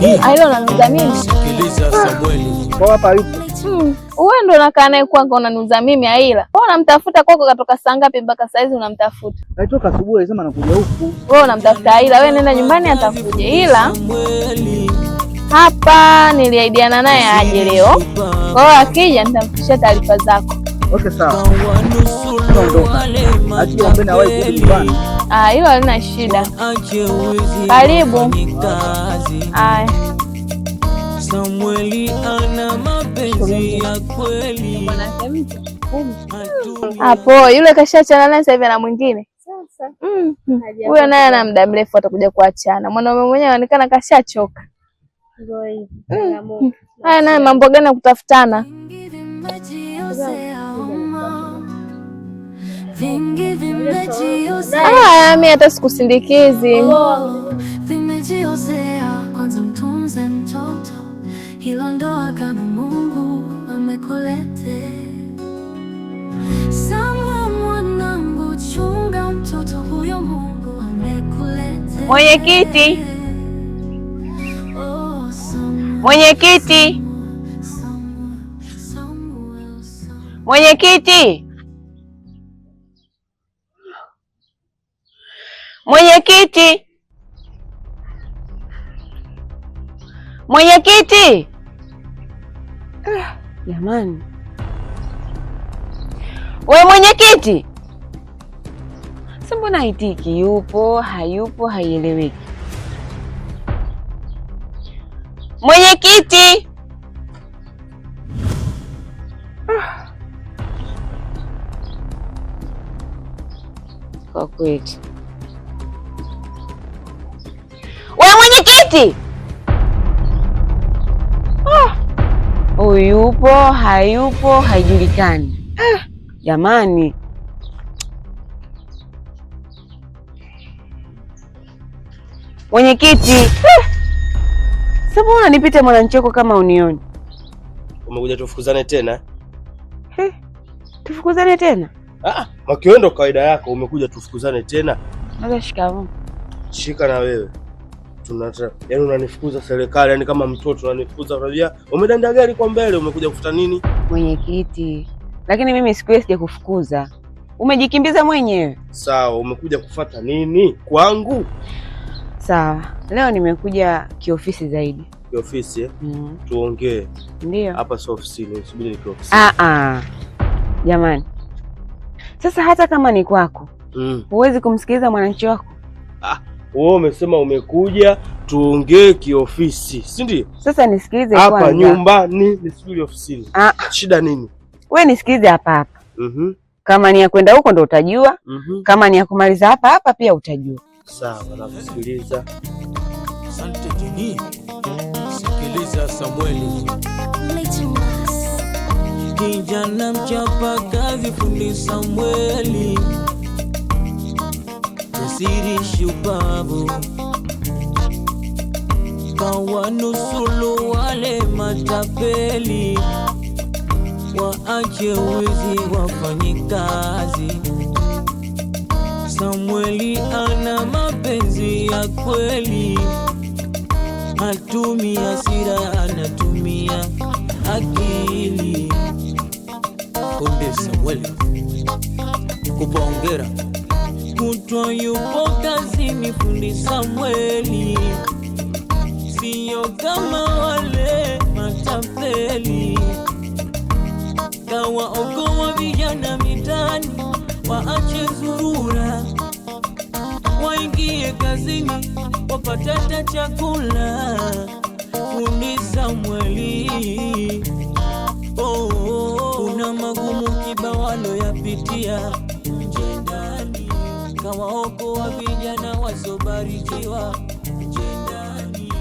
Hilo unanuza mimi? Sikiliza Samueli. Kwa hapa yupo. Wewe ndo unakaa naye kwako unanuza mimi Aila. Wewe unamtafuta kwako katoka saa ngapi mpaka saa hizi unamtafuta? Alitoka asubuhi sema anakuja huku. Wewe unamtafuta Aila, wewe nenda nyumbani atafuje. Ila hapa niliaidiana naye aje leo. Kwa hiyo akija nitamfikishia taarifa zako. Okay sawa. Ondoka. Acha mbona wahi kurudi nyumbani. Hilo halina shida. Karibu. Samueli ana mapenzi ya kweli. Hapo yule kashachana naye sasa hivi na mwingine. Sasa. Huyo naye ana muda mrefu atakuja kuachana. Mwanaume mwenyewe anaonekana kashachoka. Ndio hivi. Haya naye mambo gani ya kutafutana? Mimi hata sikusindikizi. Kwanza mtunze mtoto, hilo ndoa kama Mungu amekulete. Sama mwanangu, chunga mtoto huyo Mungu amekulete. Mwenyekiti. Mwenyekiti. Mwenyekiti. Mwenyekiti. Mwenyekiti. Jamani. Wewe mwenyekiti. Sasa mbona haitiki? Yupo, hayupo, haieleweki. Mwenyekiti. Kwa kweli. Wewe mwenyekiti. Yupo, hayupo, haijulikani. Jamani. Mwenyekiti. Sasa mbona nipite mwananchoko kama unioni? Umekuja tufukuzane tena? Tufukuzane tena? Makiwendo kawaida yako, umekuja tufukuzane tena? Naga shikamoo. Shika na wewe. Yaani unanifukuza serikali, yani kama mtoto unanifukuza. Unajua umedanda gari kwa mbele, umekuja kufuta nini? Mwenyekiti, lakini mimi siku sija kufukuza. Umejikimbiza mwenyewe. Sawa, umekuja kufuata nini kwangu? Sawa, leo nimekuja kiofisi zaidi. Kiofisi eh? Tuongee. Ndio. Hapa sio ofisini, subiri niko ofisi. Jamani. Sasa hata kama ni kwako, huwezi kumsikiliza mwananchi wako? Wewe umesema umekuja tuongee kiofisi, si ndio? Sasa nisikilize kwanza. Hapa nyumbani, nisubiri ofisini. Shida nini? Wewe nisikilize hapa. Kama ni ya kwenda huko ndo utajua. Kama ni ya kumaliza hapa pia utajua. Sawa, nakusikiliza. Asante Jini. Sikiliza Samueli. Kijana mchapa kazi, fundi Samueli. Jasiri shupavu, kawanusulu wale matapeli. Waache wizi, wafanye kazi. Samueli ana mapenzi ya kweli. Hatumi hasira, anatumia akili. Konde Samueli, kupongera. Kutwa yupo kazini, fundi Samueli. Sio kama wale matapeli. Kawaokoa vijana mitaani, waache zurura, waingie kazini, wapata chakula. Fundi Samueli. Kuna magumu kibawalo yapitia jendani, kawaokoa vijana wasobarikiwa jendani.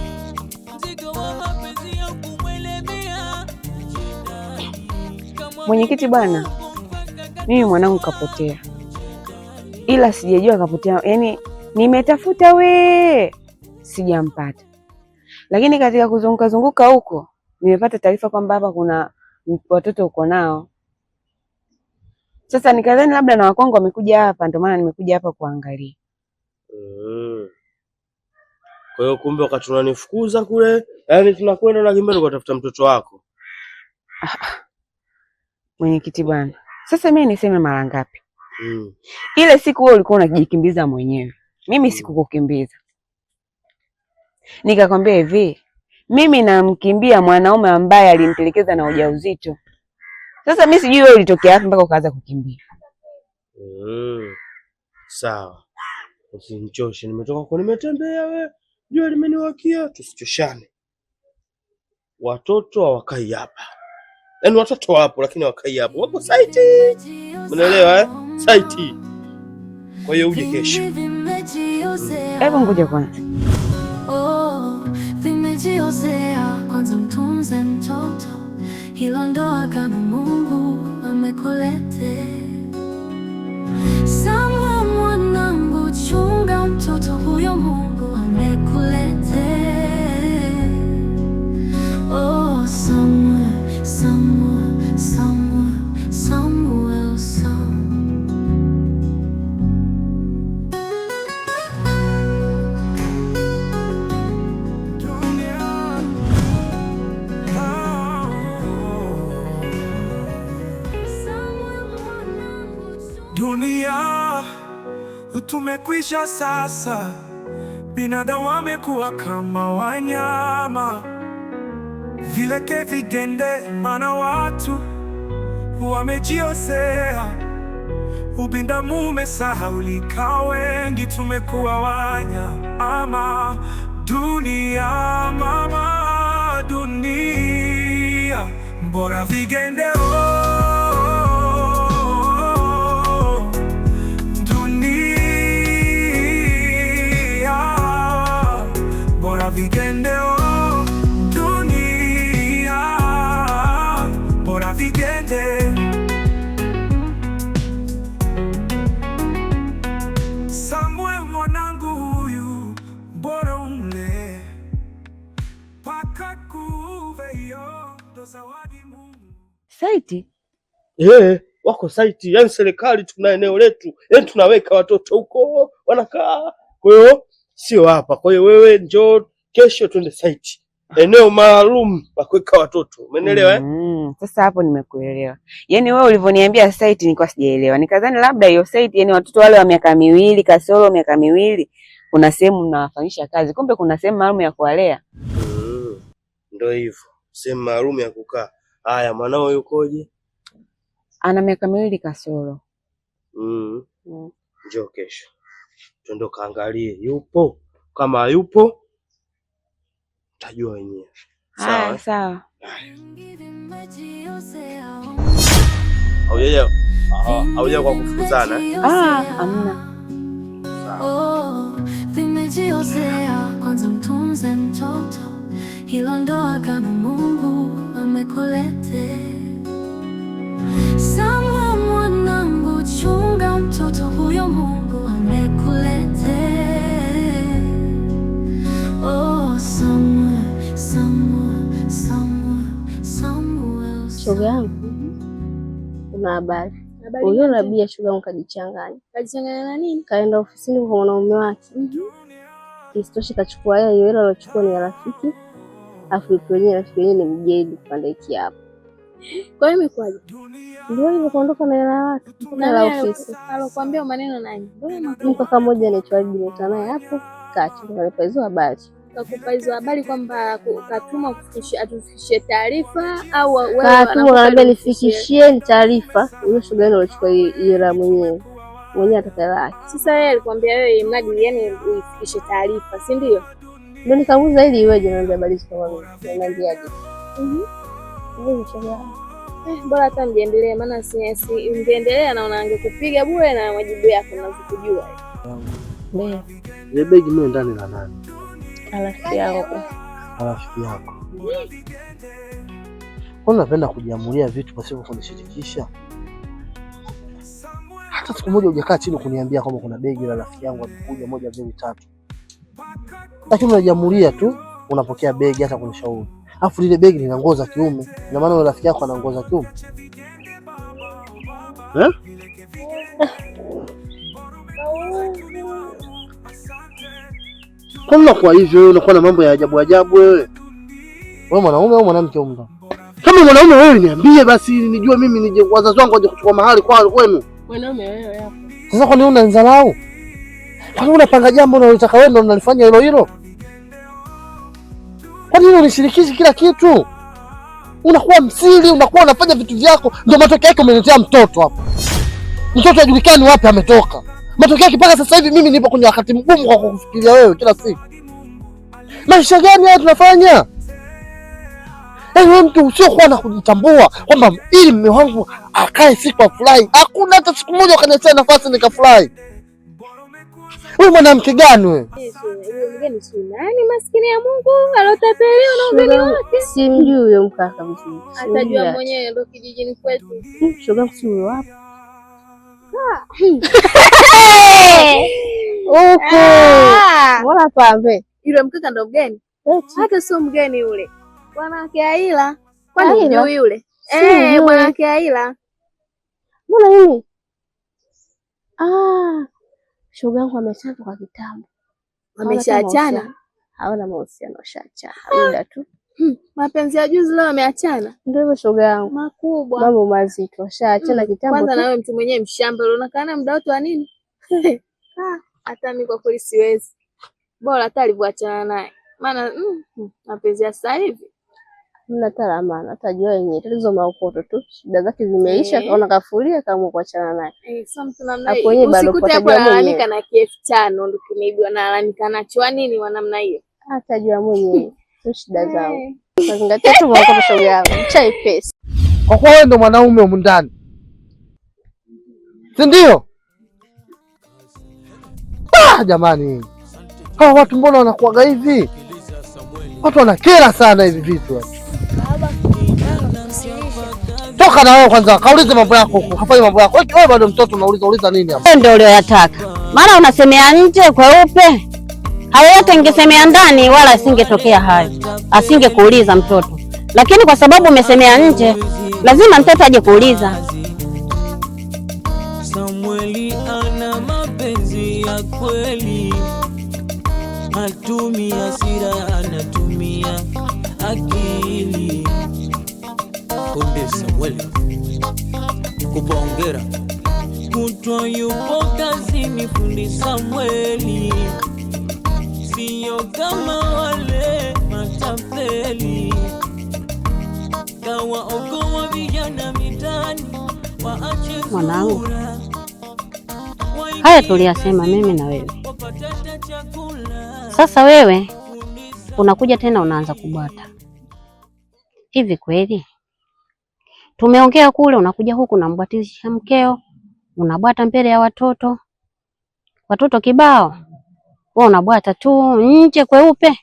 Mzigo wa mapenzi ya kumwelemea jendani. Mwenyekiti bwana, mimi mwanangu kapotea. Ila sijajua kapotea, yani nimetafuta sijampata. Lakini katika kuzunguka huko nimepata taarifa kwamba hapa kuna watoto uko nao. Sasa nikadhani labda na wakongo wamekuja hapa, ndio maana nimekuja hapa kuangalia. Kwa hiyo kumbe wakati unanifukuza kule, yaani tunakwenda na kimbele kutafuta mtoto wako. Mwenyekiti bwana. Sasa mimi niseme mara ngapi? Ile siku wewe ulikuwa unajikimbiza mwenyewe. Mimi sikukukimbiza. Nikakwambia hivi, mimi namkimbia mwanaume ambaye alinitelekeza na ujauzito. Sasa mimi sijui wewe ulitokea wapi mpaka ukaanza kukimbia. Sawa. Usinichoshe, nimetoka kwa nimetembea wewe. Jua limeniwakia, tusichoshane. Watoto hawakai hapa. Yaani watoto wapo lakini hawakai hapa. Wako site. Unaelewa Site. Kwa hiyo uje kesho. Hebu ngoja kwanza. Vimejiozea kwanza, mtunze mtoto, hilo ndo agano Mungu amekulete. Samuel mwanangu, chunga mtoto huyo Mungu amekulete. Oh Samuel, Samuel, Samuel, Samuel, Samuel. Dunia tumekwisha sasa, binadamu wamekuwa kama wanyama, vileke vigende, mana watu wamejiosea, ubinadamu umesahaulika, wengi tumekuwa wanyama. Dunia mama, dunia bora vigende vigende dunia bora vigende. Samuel mwanangu huyu bora umle paka kuveyo ndo zawadi Mungu. Site? Wako site. Yaani serikali tuna eneo letu. Yaani tunaweka watoto huko wanakaa. Kwa hiyo sio hapa. Kwa hiyo wewe njoo kesho twende site. Eneo maalum la kuweka watoto. Umeelewa Sasa hapo nimekuelewa. Yaani wewe ulivyoniambia site nilikuwa sijaelewa. Nikadhani labda hiyo site yani watoto wale wa miaka miwili, kasoro miaka miwili, kuna sehemu mnawafanyisha kazi. Kumbe kuna sehemu maalum ya kuwalea. Ndio hivyo. Sehemu maalum ya kukaa. Haya, mwanao yukoje? Ana miaka miwili kasoro. Njoo kesho. Twende kaangalie yupo. Kama yupo utajua wenyewe. Sawa? Sawa. Hauja kwa kufukuzana? Amna. Vimejiozea kwanza, mtunze mtoto, hilo ndo agano Mungu amekulete. Samuel mwanangu, chunga mtoto huyo Mungu amekulete. Oh Samuel, Samuel, Samuel, Samuel. Shoga yangu, kuna habari. Huyo Rabia shoga yangu kajichanganya. Kajichanganya na nini? Kaenda ofisini kwa mwanaume wake. Isitoshe kachukua hiyo ile aliyochukua ni rafiki. Afu wenyewe rafiki wenyewe ni mjedi kupanda hiki hapa. Kwa hiyo imekwaje? Ndio hivyo kuondoka na hela wake. Na ofisi. Alokuambia maneno nani? Mtoka mmoja anaitwa Bineta naye hapo kati kanipa hizo habari. Kakupa hizo habari kwamba katuma atufikishie taarifa au wewe ananiambia nifikishie taarifa. Huyo shoga yangu alichukua hela mwenyewe. Mwenyewe atakala yake. Sasa yeye alikwambia wewe mradi yani uifikishe taarifa, si ndio? Ndio nikamuuliza ili iweje na habari hizo kwa mimi. Niambiaje? Wewe shoga. Bora hata niendelee, maana si ungeendelea naona angekupiga bure na majibu yako ninazokujua. Ndio. Ile begi mimi ndani la nani? Rafiki yako. Rafiki yako. Kwa nini unapenda kujiamulia vitu pasipo kunishirikisha? Hata siku moja hujakaa chini kuniambia kwamba kuna begi la rafiki yangu alikuja 1 2 3. Lakini unajiamulia tu, unapokea begi hata kunishauri. Alafu lile begi lina ngozi za kiume. Ina maana rafiki yako ana ngozi za kiume? Kwa nini unakuwa hivyo wewe? Unakuwa na mambo ya ajabu ajabu wewe. Wewe mwanaume au mwanamke umda? Kama mwanaume wewe niambie basi nijue mimi nije wazazi wangu waje kuchukua mahali kwenu. Mwanaume wewe hapo. Sasa kwa nini unanidharau? Kwa nini unapanga jambo unalotaka wewe ndo unalifanya hilo? Kwa nini unishirikishi kila kitu? Unakuwa msiri, unakuwa unafanya vitu vyako, ndio matokeo yake umeniletea mtoto hapa. Mtoto hajulikani wapi ametoka. Matokeo yake mpaka sasa hivi mimi nipo kwenye wakati mgumu kwa kufikiria wewe kila siku. Maisha gani haya tunafanya? Wewe mtu usiokuwa na kujitambua kwamba ili mume wangu akae siku afurahi. Hakuna hata siku moja ukaniachia nafasi nikafurahi. Wewe mwanamke gani wewe? Mgeni si nani maskini ya Mungu alotapeliwa na ugeni wake. Simjui huyo mkaka vizuri. Atajua mwenyewe ndo kijijini kwetu. Shoga si huyo hapo. Huko. Wala pambe. Yule mkaka ndo mgeni? Hata sio mgeni yule. Bwanake Aila. Kwani ndio yule? Bwanake Aila. Mbona nini? Shoga yangu amechana kwa kitambo. Wameshaachana? Hawana mahusiano, washaachana. Muda tu. Mapenzi ya juzi leo wameachana? Ndio hivyo shoga yangu. Makubwa. Mambo mazito, washaachana kitambo. Kwanza na wewe mtu mwenyewe mshamba, unaonekana muda wote wa nini? Hata mimi kwa kweli siwezi. Bora hata alivyoachana naye. Maana mapenzi ya sasa hivi mna talamana, atajua yenyewe tatizo maokoto tu. Shida zake zimeisha, kaona kafuria kama kuachana naye. Sasa mtu namna hiyo. Usikute hapo analalamika na KF5 ndo kimeibiwa na analalamika nacho nini wa namna hiyo. Atajua mwenyewe. Sio shida zao. Zingatia tu maokoto shoga yangu. Chai pesa. Kwa kuwa wewe ndo mwanaume humu ndani. Si ndio? Jamani. Hawa watu mbona wanakuaga hivi? Watu wanakera sana hivi vitu. Toka na wewe kwanza, kaulize mambo yako huko. Hafanye mambo yako. Wewe bado mtoto unauliza nini hapa? Ndio uliyotaka. Maana unasemea nje kweupe. Hayo yote ingesemea ndani wala asingetokea hayo. Asingekuuliza mtoto. Lakini kwa sababu umesemea nje, lazima mtoto aje kuuliza. Samueli ana mapenzi ya kweli. Hatumia hasira, anatumia akili. Konde Samueli kubongera kutwa yupo kazini. Fundi Samueli sio kama wale matapeli. Kawa okoa vijana mitani waache mwanangu. Haya tuliyasema mimi na wewe. Sasa wewe unakuja tena unaanza kubwata. Hivi kweli? Tumeongea kule, unakuja huku unambwatisha mkeo, unabwata mbele ya watoto. Watoto kibao. Wewe unabwata tu nje kweupe.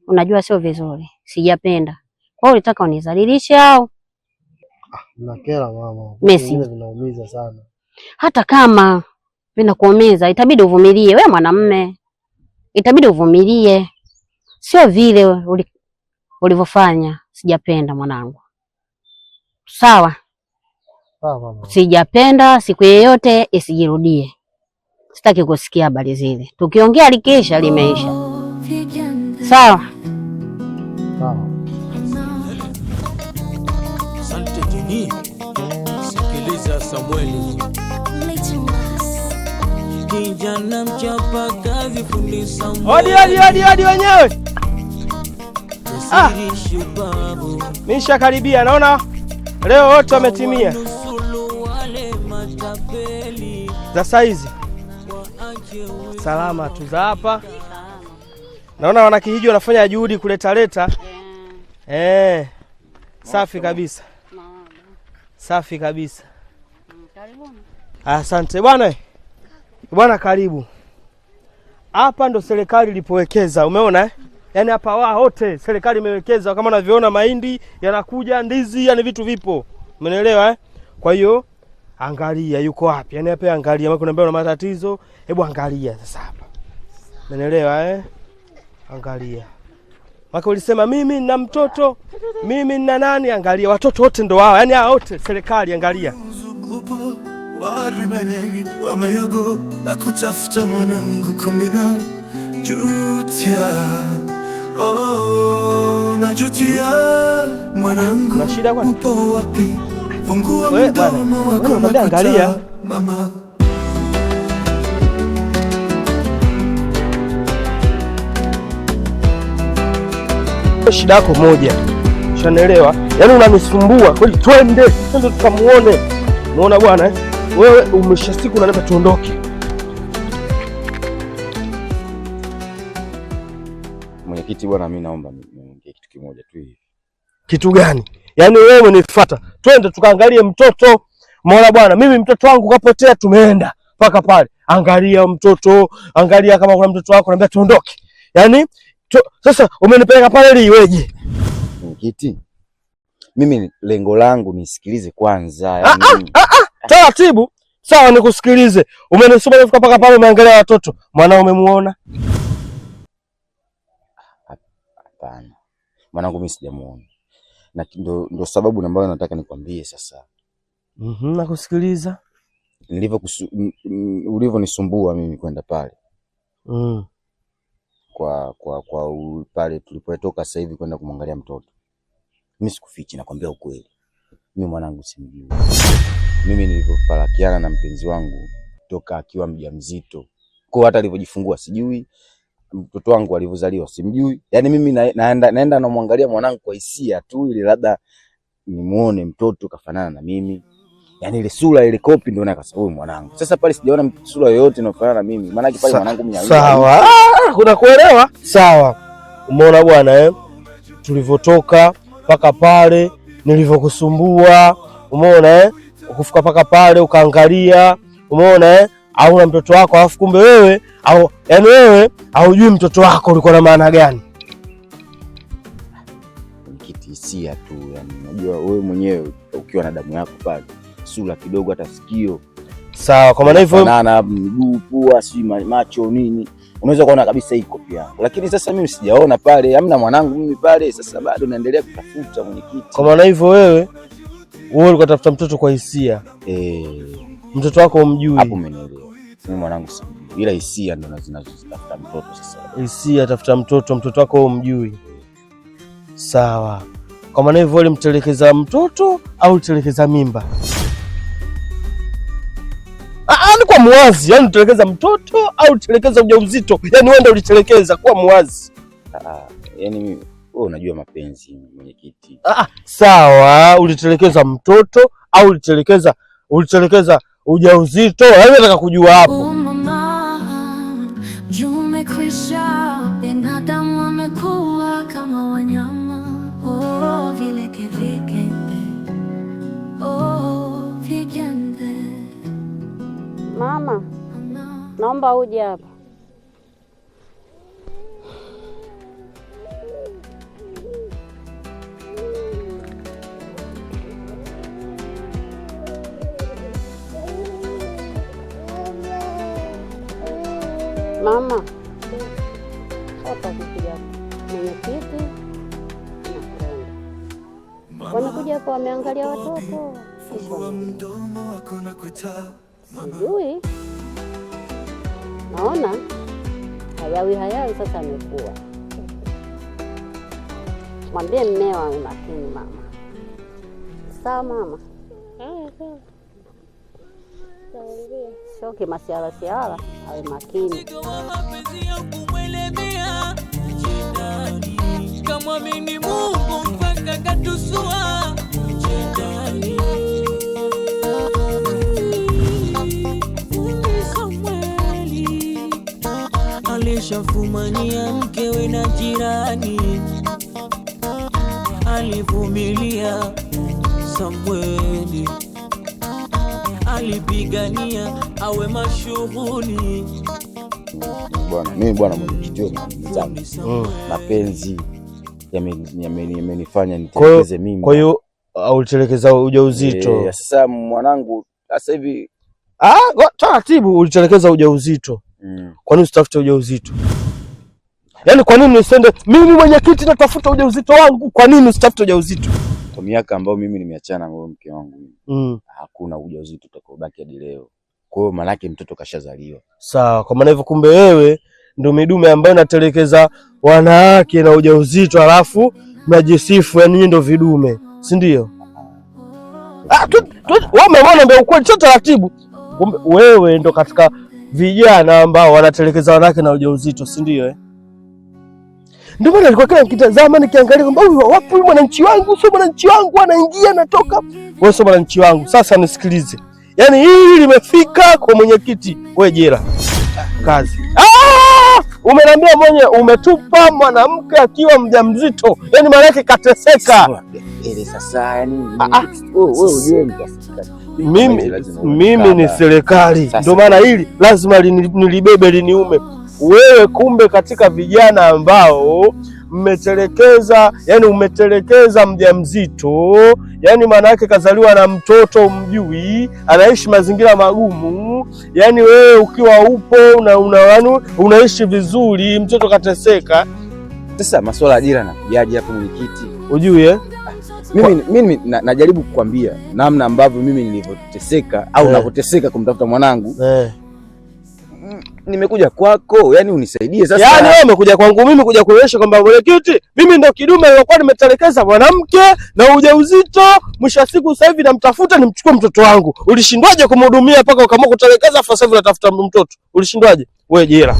Unajua sio vizuri. Sijapenda. Kwa hiyo ulitaka unizalilishe au? Nakera mama. Messi. Vinaumiza sana. Hata kama vinakuumiza, itabidi uvumilie. Wewe mwanamume. Itabidi uvumilie. Sio vile ulivyofanya. Sijapenda mwanangu. Sawa? Sawa mama. Sijapenda, siku yoyote isijirudie. Sitaki kusikia habari zile. Tukiongea likisha limeisha. Sawa? Sawa. Asante Jini. Sikiliza Samueli. Kijana mchapa kazi, fundi Samueli. Hodi wenyewe. Misha karibia, naona leo wote wametimia za saizi. Salama tu za hapa. Naona wanakijiji wanafanya juhudi kuleta. Safi kabisa. Safi kabisa. Asante bwana. Bwana karibu. Hapa ndo serikali ilipowekeza, umeona Yaani hapa wote serikali imewekeza, kama unavyoona mahindi yanakuja, ndizi, yani vitu vipo. Umeelewa Kwa hiyo angalia yuko wapi? Yaani hapa angalia, kama kuna mbele una matatizo, hebu angalia sasa hapa. Umeelewa Angalia. Maka ulisema mimi nina mtoto, mimi nina nani, angalia watoto wote ndo wao. Yaani hao wote serikali angalia. Wameyogo na kutafuta mwanangu kumina jutia, oh, najutia mwanangu, na shida kwani? upo wapi? Fungua Wewe mdomo wako bwana, angalia mama. Shida yako moja, ushanielewa? Yaani unanisumbua kweli. Twende tukamuone. Unaona bwana wewe umesha siku unanipa tuondoke. Mwenyekiti bwana, mimi naomba niongee kitu kimoja tu hivi. Kitu gani? Yaani wewe umenifuata. Twende tukaangalie mtoto. Umeona bwana, mimi mtoto wangu kapotea, tumeenda mpaka pale. Angalia mtoto, angalia kama kuna mtoto wako, naambia tuondoke. Yaani sasa umenipeleka pale ili iweje? Mwenyekiti, mimi lengo langu nisikilize kwanza. Yaani taratibu. Sawa, nikusikilize. Umenisoma nifika mpaka pale umeangalia watoto. Mwanao umemuona? Hapana. Mwanangu mimi sijamuona. Na ndo sababu ambayo nataka nikwambie sasa. Nakusikiliza. Ulivyonisumbua mimi kwenda pale. Kwa pale tulipotoka sasa hivi kwenda kumwangalia mtoto. Mimi sikufichi, nakwambia ukweli. Mimi mwanangu simjui. Mimi nilipofarakiana na mpenzi wangu toka akiwa mjamzito. Kwa hata alivyojifungua sijui. Mtoto wangu alivyozaliwa simjui. Yaani mimi naenda namwangalia mwanangu kwa hisia tu, ili labda nimuone mtoto kafanana na mimi. Yaani ile sura ile kopi ndio nakasa huyu mwanangu. Sasa pale sijaona sura yoyote inayofanana na mimi. Maana pale mwanangu mimi. Sawa. Kuna kuelewa? Sawa. Umeona bwana tulivyotoka mpaka pale nilivyokusumbua. Umeona ukufika mpaka pale ukaangalia. Umeona au na mtoto wako, alafu kumbe wewe au yaani wewe haujui mtoto wako ulikuwa na maana gani? Nikitisia tu, yani unajua wewe mwenyewe ukiwa na damu yako pale, sura kidogo hata sikio. Sawa, kwa maana hivyo na miguu, pua, si macho nini, unaweza kuona kabisa iko pia. Lakini sasa mimi sijaona pale, hamna mwanangu mimi pale, sasa bado naendelea kutafuta mwenyekiti. Kwa maana hivyo wewe ulikuwa tafuta mtoto kwa hisia. Mtoto wako umjui. Hapo umenielewa. Mimi mwanangu simjui. Ila hisia ndo zinazozitafuta mtoto sasa. Hisia tafuta mtoto wako umjui. Sawa. Kwa maana hivyo ulimtelekeza mtoto au utelekeza mimba? Ni kwa muwazi, yani utelekeza mtoto au utelekeza ujauzito? Yani wewe ndio ulitelekeza, kwa muwazi. Yani wewe unajua mapenzi mwenyekiti. Sawa, ulitelekeza mtoto au ulitelekeza ujauzito? Yani nataka kujua hapo. Umekwisha, binadamu wamekuwa kama wanyama. Oh, vile kivigende. Oh, vigende. Mama, naomba uje hapa. Mama, hapa kuja mwenyekiti na kwenda. Wamekuja hapa wameangalia watoto. Sijui. Naona hayawi sasa amekuwa. Mwambie mmeo awe makini mama. Sawa mama? Sawa. Sio kimasiala awe makini. Kamwamini Mungu mpaka katusua shetani. Samueli alishafumania mkewe na jirani, alivumilia. Samueli alipigania awe mashuhuri. Mimi bwana mwenyekiti wangu, mapenzi yamenifanya nitelekeze mimi. Kwa hiyo ulitelekeza ujauzito. Sasa mwanangu sasa hivi taratibu ulitelekeza ujauzito. Kwa nini usitafute ujauzito? Yaani kwa nini nisende mimi mwenyekiti natafuta ujauzito wangu? Kwa nini usitafute ujauzito? Kwa miaka ambayo mimi nimeachana na mke wangu, hakuna ujauzito utakobaki hadi leo. Kwa hiyo maana yake mtoto kashazaliwa. Sawa, kwa maana hivyo kumbe wewe ndio midume ambayo inatelekeza wanawake na ujauzito, alafu mnajisifu yani nyinyi ndio vidume, si ndio? Wewe umeona ndio ukweli, sio taratibu. Kumbe wewe ndo katika vijana ambao wanatelekeza wanawake na ujauzito, si ndio? Ndio maana nilikuwa kila nikitazama nikiangalia kwamba wapi mwananchi wangu, sio mwananchi wangu, anaingia natoka. Wewe sio mwananchi wangu. Sasa nisikilize. Yaani hili limefika kwa mwenyekiti, wewe jela. Kazi. Umeniambia mwenye umetupa mwanamke akiwa mjamzito. Yaani maana yake kateseka. Ile sasa yani wewe ujue mimi ni serikali. Ndio maana hili lazima nilibebe liniume. Wewe kumbe katika vijana ambao mmetelekeza, yani umetelekeza mjamzito, yani maana yake kazaliwa na mtoto mjui, anaishi mazingira magumu, yani wewe ukiwa upo unaishi vizuri, mtoto kateseka. Sasa masuala ya ajira na kujaji hapo mwenyekiti. Ujue mimi najaribu kukwambia namna ambavyo mimi nilivyoteseka au navoteseka kumtafuta mwanangu. Nimekuja kwako, yani unisaidie sasa. Yani wewe umekuja kwangu mimi kuja kuonyesha kwamba mwenyekiti, mimi ndo kidume nilikuwa nimetelekeza mwanamke na ujauzito, mwisho wa siku sasa hivi namtafuta nimchukue mtoto wangu. Ulishindwaje kumhudumia mpaka ukaamua kutelekeza, sasa hivi unatafuta mtoto? Ulishindwaje? Wewe jela.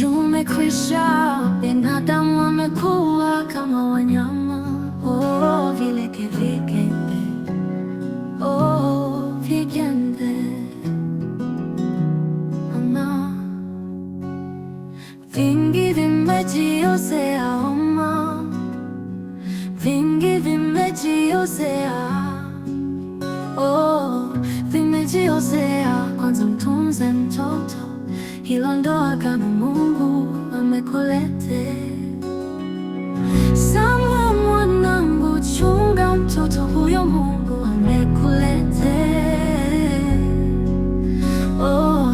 Umekwisha, binadamu wamekuwa kama wanyama. Vile kevikende, vigende. Vingi vimejiozea homa, vingi vimejiozea, vimejiozea. Kwanza mtunze mtoto, hilo ndo agano Mungu amekulete. Samuel mwanangu, chunga mtoto huyo Mungu amekulete.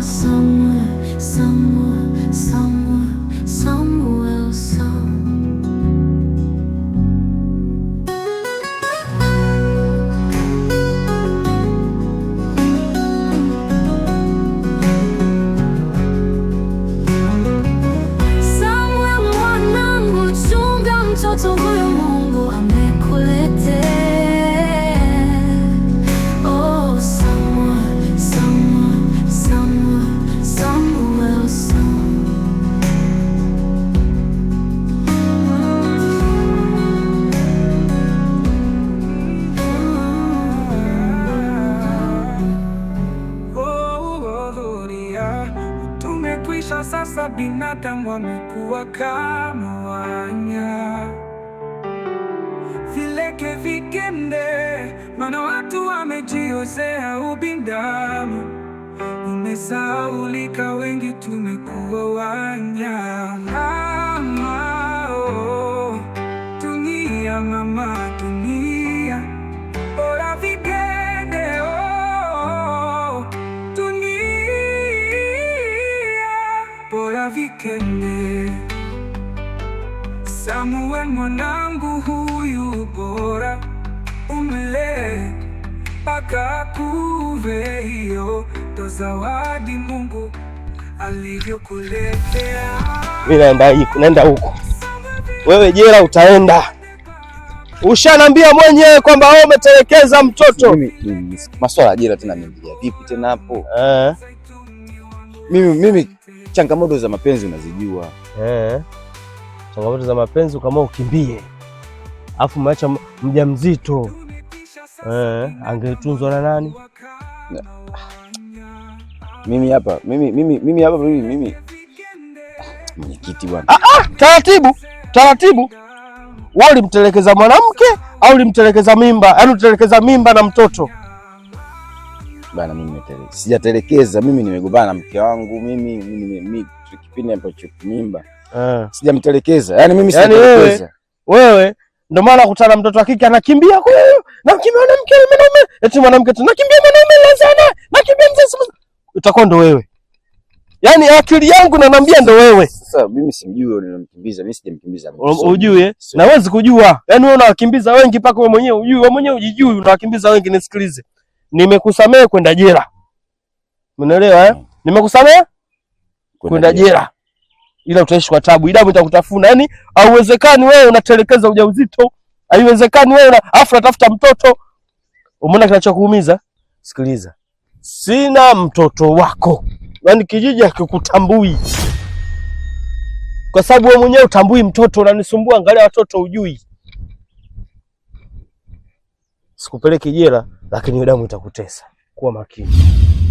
Samuel, Samuel, Samuel, Samuel, Samuel. Samuel mwanangu, chunga mtoto huyo Mungu amekulete. Samuel, Samuel, Samuel, Samuel, Samuel. Tumekwisha sasa, binadamu wamekuwa kama wanya, vileke vigende, maana watu wamejiozea ubinadamu. Umesahaulika, wengi tumekuwa wanyama. Dunia mama, dunia bora vigende, dunia bora vigende. Samuel mwanangu huyu bora umlee mpaka kuve, hiyo ndo zawadi Mungu alivyokuletea. Mimi naenda huko. Wewe jela utaenda. Ushanambia mwenyewe kwamba wewe umetelekeza mtoto. Masuala ya jela tena niingia vipi tena hapo? Mimi changamoto za mapenzi unazijua. Changamoto za mapenzi kama ukimbie. Alafu umeacha mjamzito. Angetunzwa na nani? Mimi mwenyekiti bwana. Taratibu. Wewe ulimtelekeza mwanamke au ulimtelekeza mimba? Yaani utelekeza mimba na mtoto. Bana mimi sijatelekeza, mimi nimegombana na mke wangu, mimi kipindi ambacho mimba. Sijamtelekeza. Yaani mimi sijatelekeza. Wewe ndio maana kukutana mtoto wa kike anakimbia kwa hiyo. Nakimbia mwanamke mwanaume. Eti mwanamke tu nakimbia mwanaume lazana. Nakimbia mzee. Utakuwa ndo wewe. Yaani akili yangu naambia ndo wewe. Sasa mimi simjui wewe unamkimbiza, mimi sijamkimbiza. Ujue? Na huwezi kujua. Yaani wewe unawakimbiza wengi mpaka wewe mwenyewe ujui, wewe mwenyewe ujijui unawakimbiza wengi. Nisikilize. Nimekusamehe kwenda jela. Umeelewa Nimekusamea kwenda jela, ila utaishi kwa tabu. Damu itakutafuna. Yaani hauwezekani wewe unatelekeza ujauzito. Haiwezekani wewe afu unatafuta mtoto. Umeona kinachokuumiza? Sikiliza. Sina mtoto wako. Yaani kijiji hakikutambui. Kwa sababu wewe mwenyewe utambui mtoto, unanisumbua. Angalia watoto ujui. Sikupeleki jela, lakini damu itakutesa. Kuwa makini.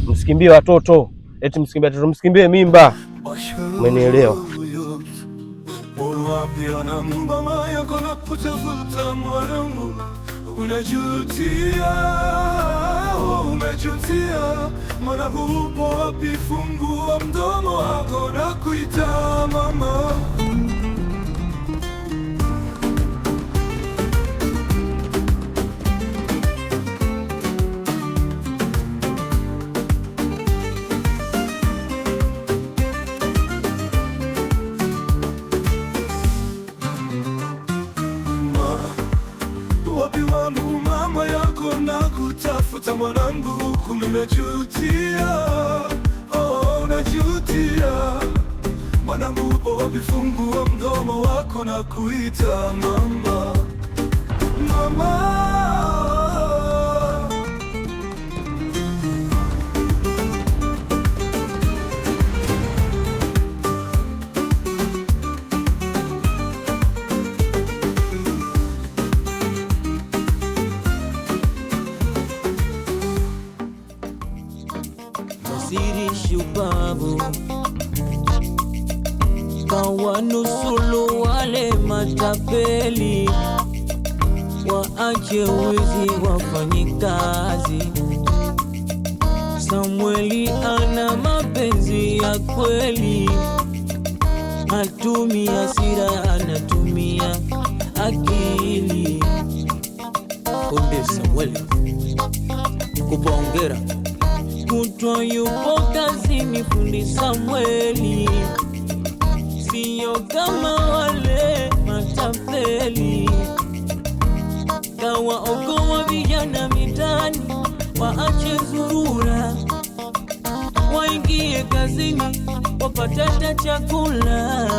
Msikimbie watoto. Eti msikimbie watoto, msikimbie mimba. Umenielewa? Umejutia, mana hupo wapi? Fungua mdomo wako na kuita mama. Wapi wangu mama yako na kutafuta mwanangu huku nimejutia. Oh, najutia. Mwanangu wapi? Fungua mdomo wako na kuita mama. Mama. Shupavu kawanusulu wale matapeli, waache wizi wafanye kazi. Samueli ana mapenzi ya kweli, hatumia hasira, anatumia akili. Konde Samueli, kubongera kutwa yupo kazini. Fundi Samueli siyo kama wale matapeli, kawaokoa vijana mitani, waache zurura, waingie kazini wapata chakula.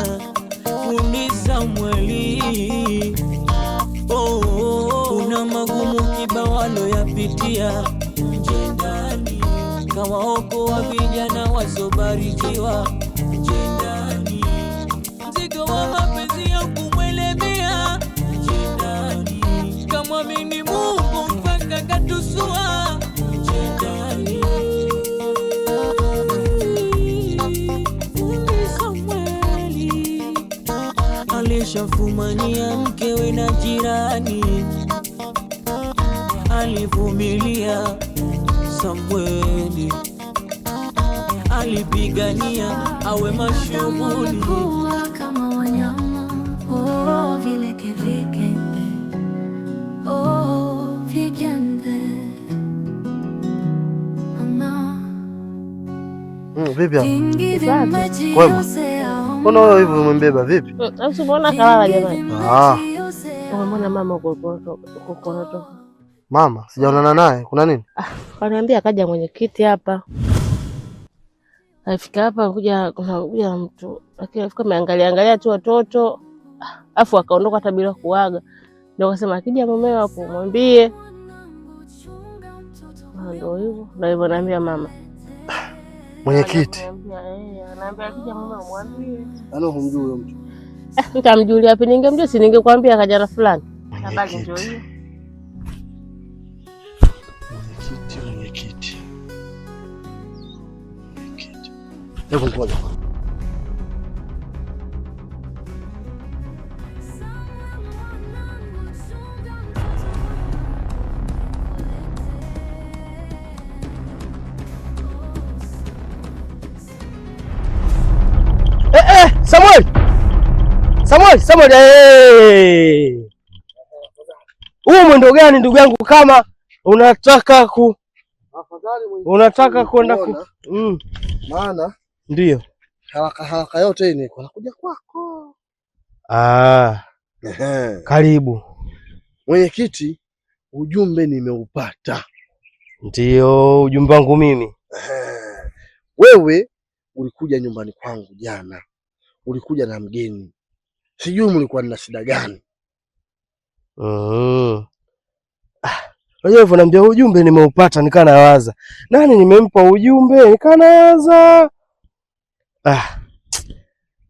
Fundi Samueli, kuna magumu kibawalo yapitia jendani, kawaokoa vijana wasobarikiwa jendani, mzigo wa mapenzi ya kumwelemea jendani, kamwamini Mungu mpaka katusua jendani. Samueli alishafumania mkewe na jirani, alivumilia. Samueli alipigania awe mashuhuri. Kuwa kama wanyama, oh vileke vikende, oh vigende. Mama Vipi hapo? Kwema. Mbona wewe hivi umembeba vipi? Usimuona kalala jamani. Mbona mama uko mama sijaonana naye, kuna nini? Kaniambia akaja mwenyekiti hapa. Alifika hapa kuja mtu, lakini alifika ameangalia tu watoto. Afu akaondoka hata bila kuaga. Ndio akasema akija mumeo hapo mwambie. Ndio hivyo. Na hivyo naambia mama. Mwenyekiti. Anaambia akija mumeo mwambie. Humjui huyo mtu. Nitamjulia wapi? Ningemjua si ningekwambia akaja na fulani. Habari ndio hiyo. Mwenyekiti. Hebu ngoja. Samuel. Huu mwendo gani ndugu yangu? Kama unataka kwenda maana ndio haraka yote hii niko nakuja kwako. Karibu mwenyekiti, ujumbe nimeupata. Ndio ujumbe wangu mimi. wewe ulikuja nyumbani kwangu jana, ulikuja na mgeni, sijui mlikuwa na shida gani? Unajua hivyo, naambia ujumbe nimeupata, nikaa nawaza nani nimempa ujumbe, nikaa nawaza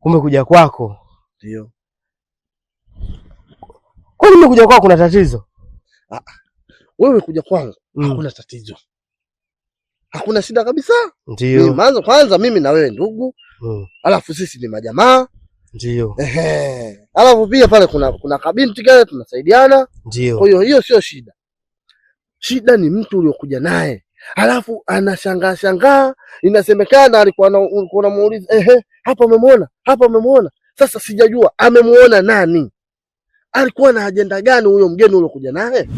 kumbe kuja kwako. Ndio. Kwa nini kuja kwako kuna tatizo? Wewe kuja kwangu hakuna tatizo, hakuna shida kabisa. Ndio. Kwanza mimi na wewe ndugu, alafu sisi ni majamaa. Ndio. Alafu pia pale kuna kabinti gani tunasaidiana. Ndio. Kwa hiyo sio shida. Shida ni mtu uliokuja naye, alafu anashangaa, inasemekana alikuwa unamuuliza hapa umemwona, hapa umemwona. Sasa sijajua amemuona nani, alikuwa na ajenda gani huyo mgeni uliokuja naye?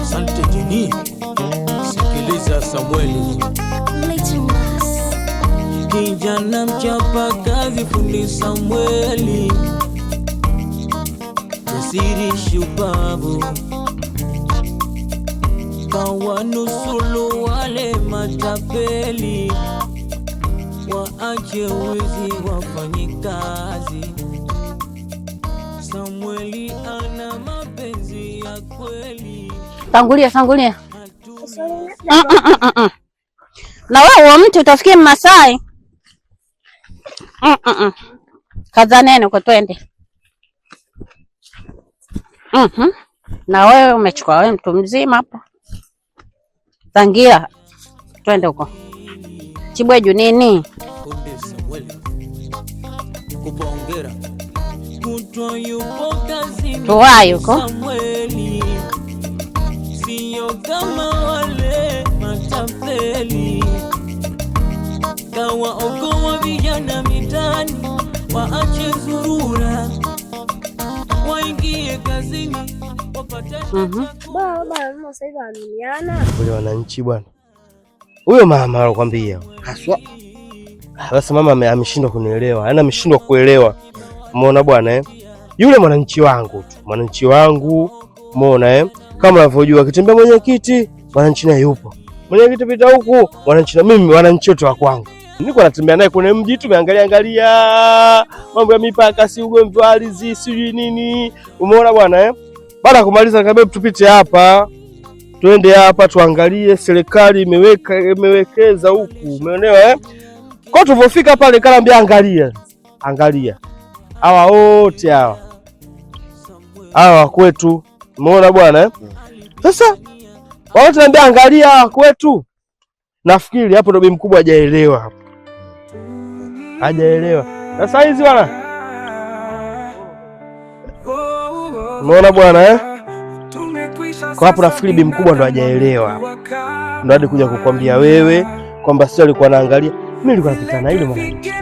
Asante Jeni. Sikiliza Samueli, kijana mchapa kazi, fundi Samueli, jasiri shupavu, kawanusulu wale matapeli, waache wizi wafanye kazi. Samueli ana mapenzi ya kweli. Tangulia. Na wewe mtu utafikia Mmasai. Kazaneni kwa twende. Na wewe umechukua, wewe mtu mzima hapa. Tangia twende huko. Chibweju nini? Kupongera. Kutwa yupo kazi huko. Sio kama wale matapeli, kawa okoa vijana mitani, waache zurura, waingie kazini wapate. Baba sasa hivi ananiana. Wale wananchi bwana. Huyo mama alokuambia haswa. Sasa mama ameshindwa kunielewa, yaani ameshindwa kuelewa. Umeona bwana Yule mwananchi wangu, umeona kama unavyojua kitembea mwenyekiti, mwananchi naye yupo. Mwenyekiti pita huku, mwananchi na mimi, mwananchi wote wa kwangu. Niko natembea naye kwenye mji, tumeangalia mambo ya mipaka, si ugomvi wa ardhi, si nini. Umeona bwana Baada ya kumaliza nikamwambia tupite hapa. Twende hapa tuangalie serikali imewekeza huku. Umeelewa Kwa tulipofika pale kanaambia angalia. Hawa wote hawa kwetu. Umeona bwana Sasa wao tunaambia angalia kwetu. Nafikiri hapo ndo bibi mkubwa hajaelewa hapo. Hajaelewa. Sasa hizi bwana. Umeona bwana Kwa hapo nafikiri bibi mkubwa ndo hajaelewa. Ndo hadi kuja kukwambia wewe kwamba sio alikuwa anaangalia. Mimi nilikuwa napita na ile mwananchi.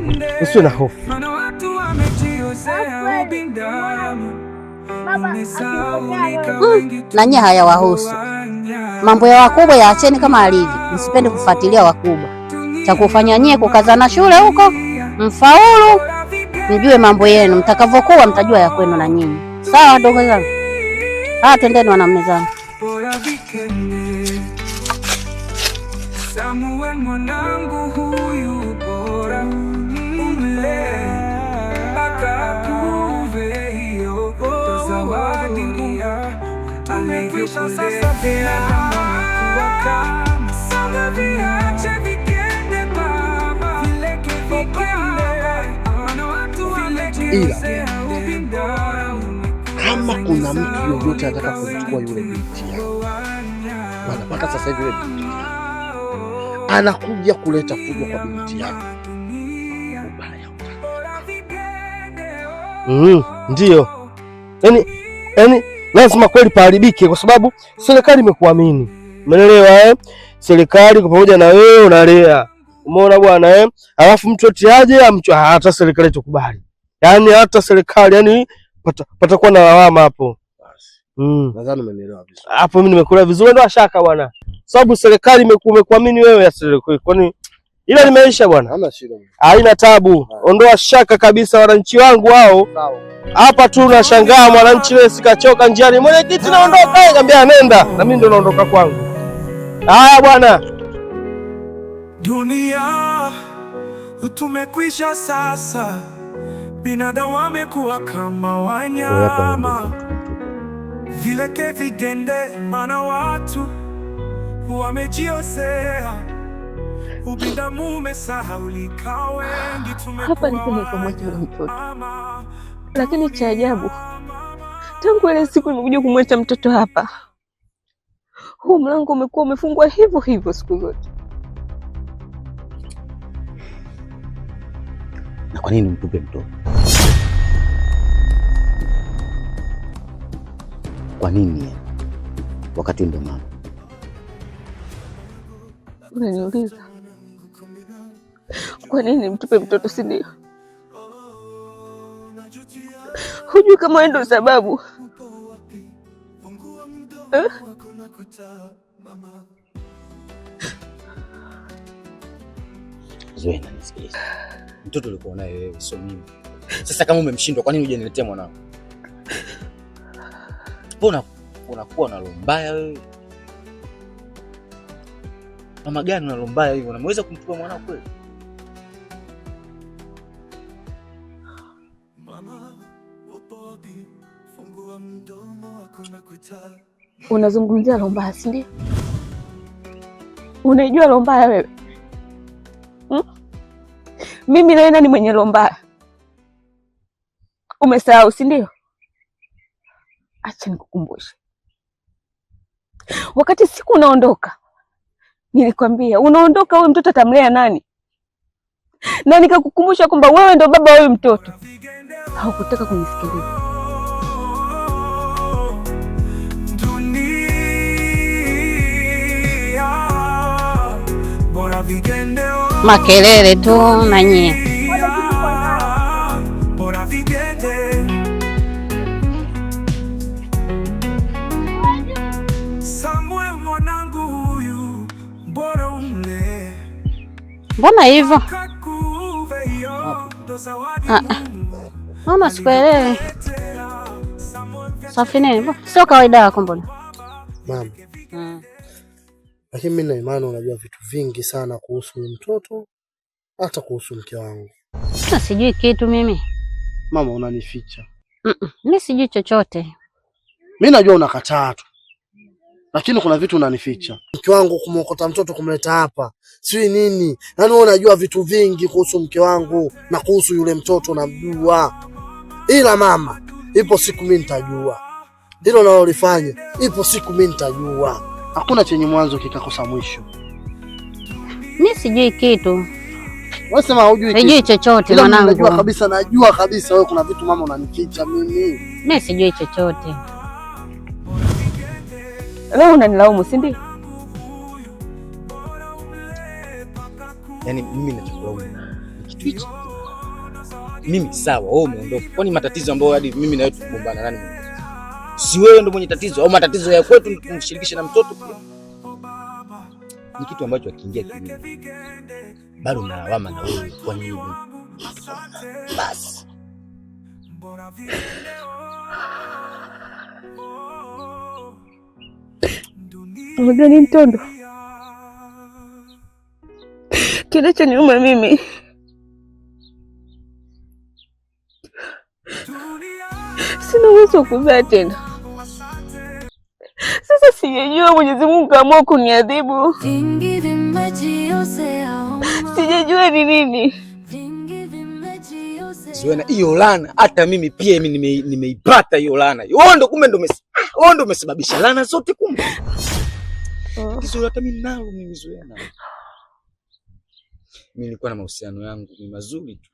Usiwe na hofu. Na nyie hayawahusu. Mambo ya wakubwa yaacheni kama alivyo. Msipende kufuatilia wakubwa. Cha kufanya nyie kukazana shule huko, mfaulu, mjue mambo yenu, mtakavyokuwa mtajua ya kwenu na nyinyi. Sawa dogo zangu? Twendeni wanamume zangu. Samuel mwanangu huyu bora, umle akakuve hiyo zawadi dunia. Tumekwisha sasa pia kama sanga viache vikende baba, vileke vikende ana watu wamejiuzea ubinadamu. Kama kuna mtu yoyote anataka kumchukua yule binti yako, maana mpaka sasa hivi yule binti anakuja kuleta fujo kwa binti yako, ubaya ndio. Yaani lazima kweli paharibike, kwa sababu serikali imekuamini. Umeelewa Serikali kwa pamoja na wewe unalea. Umeona bwana Alafu mtu eti aje hata serikali tukubali. Yaani hata serikali patakuwa na lawama hapo. Nadhani umenielewa vizuri. Hapo mimi nimekula vizuri, ndo shaka bwana. Sababu serikali imekuamini wewe ya serikali. Kwani ila limeisha bwana. Hamna shida. Haina tabu. Ondoa shaka kabisa wananchi wangu hao. Hapa tu nashangaa mwananchi leo sikachoka njiani. Mwenyekiti naondoka, ngambia nenda. Na mimi ndo naondoka kwangu. Haya bwana. Dunia tumekwisha sasa, binadamu wamekuwa kama wanyama, vileke vigende, maana watu wamejiosea, ubinadamu umesahaulika, wengi Hapa nipo nikamwacha yule mtoto, lakini cha ajabu, tangu ile siku nimekuja kumwacha mtoto hapa, huu mlango umekuwa umefungwa hivyo hivyo siku zote. Na kwa nini mtupe mtoto? Kwa nini wakati ndo mama? Unaniuliza kwa nini mtupe mtoto, si ndio? Hujui kama wewe ndo sababu? Zuena, nisikilize. Mtoto ulikuwa naye wewe, sio mimi. Sasa kama umemshindwa, kwa nini hujaniletea mwanao? Mbona unakuwa na roho mbaya wewe? Mama gani una roho mbaya hivyo? Unaweza kumchukua mwanao kweli? Unazungumzia roho mbaya, si ndio? Unaijua roho mbaya wewe? Mimi na nani mwenye roho mbaya? Umesahau, si ndio? Acha nikukumbushe. Wakati siku unaondoka, nilikwambia unaondoka, huyu mtoto atamlea nani? Na nikakukumbusha kwamba wewe ndo baba wa huyu mtoto. Haukutaka kunisikiliza. Makelele tu na nyie. Mbona hivyo? Mama, sikuelewi. Safi nini? Sio kawaida yako mbona? Mama. Lakini mimi na imani unajua vitu vingi sana kuhusu mtoto, hata kuhusu mke wangu. Na sijui kitu mimi. Mama, unanificha. Mimi sijui chochote. Mimi najua unakataa tu, lakini kuna vitu unanificha. Mke wangu kumwokota mtoto kumleta hapa, sijui nini. Yaani wewe unajua vitu vingi kuhusu mke wangu na kuhusu yule mtoto namjua. Ila mama, ipo siku mimi nitajua. Hilo nalolifanya, ipo siku mimi nitajua. Hakuna chenye mwanzo kikakosa mwisho. Mimi sijui kitu. Wewe sema hujui kitu. Sijui chochote mwanangu. Najua kabisa wewe kuna vitu mama unanificha mimi. Mimi sijui chochote. Leo unanilaumu, si ndio? Yaani mimi nachokulaumu kitu hichi. Mimi sawa, wewe umeondoka. Kwani matatizo ambayo hadi mimi na wewe tukugombana nani? Si wewe ndo mwenye tatizo au matatizo ya kwetu tumshirikishe na mtoto pia? Ni kitu ambacho akiingia kimini. Bado nalawama na wewe kwa nini? Basi. Unajua ni Mtondo? Kinachoniuma mimi, sina uwezo wa kuzaa tena. Sasa sijajua Mwenyezi Mungu kaamua kuniadhibu. Sijajua ni nini. Zuena, hiyo laana hata mimi pia nimeipata hiyo laana. Wewe ndo umesababisha laana zote kumbe. Kizo hata mimi nalo mimi Zuena. Mimi nilikuwa na mahusiano yangu ni mazuri tu.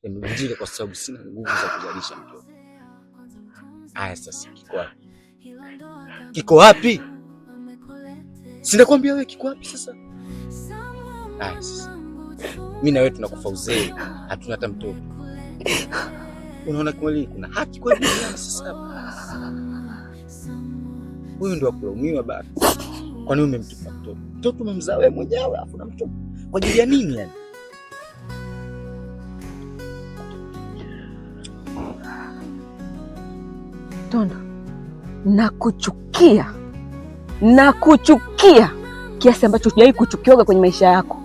Yamevunjika kwa sababu sina nguvu za kuzalisha mtoto. Haya sasa kiko wapi? Kiko wapi? Sinakwambia wewe kiko wapi sasa? Haya sasa. Mimi na wewe tunakufa uzee, hatuna hata mtoto. Unaona kweli kuna haki kweli sasa? Huyu ndio akulaumiwa bado. Kwa nini umemtupa mtoto? Mtoto umemzaa wewe mwenyewe afu na mtoto. Kwa ajili ya nini yani? Tondo, nakuchukia kiasi ambacho hujawahi kuchukioga kwenye maisha yako.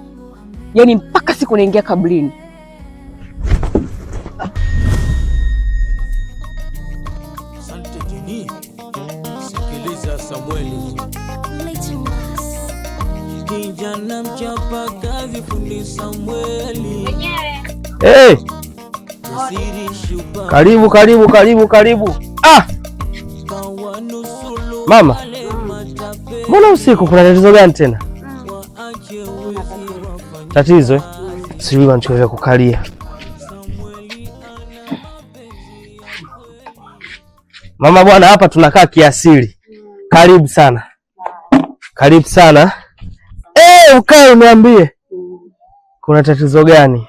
yaani mpaka siku naingia kabrini. Asante Jeni. Sikiliza Samueli. Kijana mchapa kazi fundi Samueli. Hey! Karibu. Mama, mbona usiku kuna tatizo gani tena? Tatizo sijui wanachoweza kukalia. Mama bwana, hapa tunakaa kiasili. Karibu sana. Ukae uniambie. Kuna tatizo gani?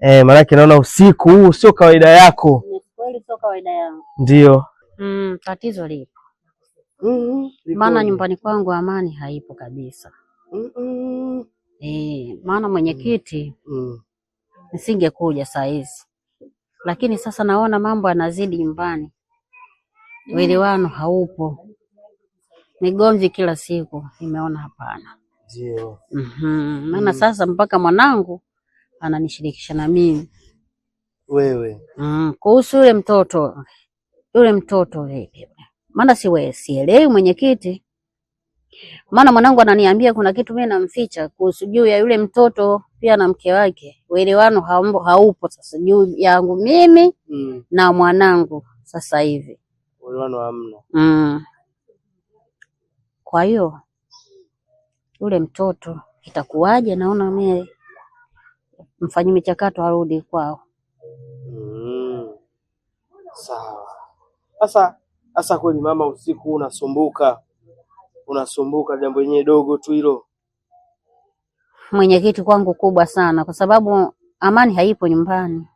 Maanake naona usiku huu sio kawaida yako. Kweli sio kawaida yangu. Ndio. Tatizo lipo. Maana nyumbani kwangu amani haipo kabisa. Maana mwenyekiti nisingekuja saa hizi. Lakini sasa naona mambo yanazidi nyumbani. Uelewano haupo. Migomvi kila siku, nimeona hapana. Ndio. Maana sasa mpaka mwanangu ananishirikisha na mimi. Wewe. Kuhusu yule mtoto vipi? Maana sielewi mwenyekiti. Maana mwanangu ananiambia kuna kitu mimi namficha kuhusu juu ya yule mtoto pia na mke wake. Uelewano haupo sasa juu yangu mimi na mwanangu sasa hivi. Uelewano hamna. Kwa hiyo yule mtoto itakuwaje? Naona mimi mfanye michakato arudi kwao. Sawa. Sasa kweli mama, usiku unasumbuka jambo lenyewe dogo tu hilo. Mwenyekiti kwangu kubwa sana kwa sababu amani haipo nyumbani.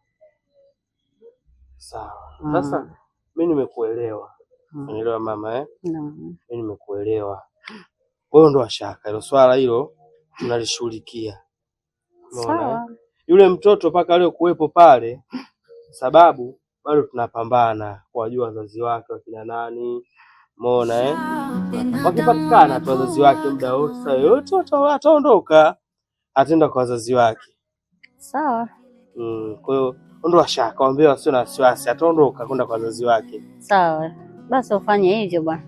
Sawa. Sasa mimi nimekuelewa. Unaelewa mama Mimi nimekuelewa. Wewe ndo washaka hilo swala hilo tunalishughulikia. Sawa. Yule mtoto paka leo kuwepo pale sababu bado tunapambana kuwajua wazazi wake wakina nani. Umeona wakipatikana tu wazazi wake muda wote, saa yote ataondoka ataenda kwa wazazi wake. Sawa. Kwa hiyo ndo washaka waambie wasio na wasiwasi, ataondoka kwenda kwa wazazi wake. Sawa. Basi ufanye hivyo bwana.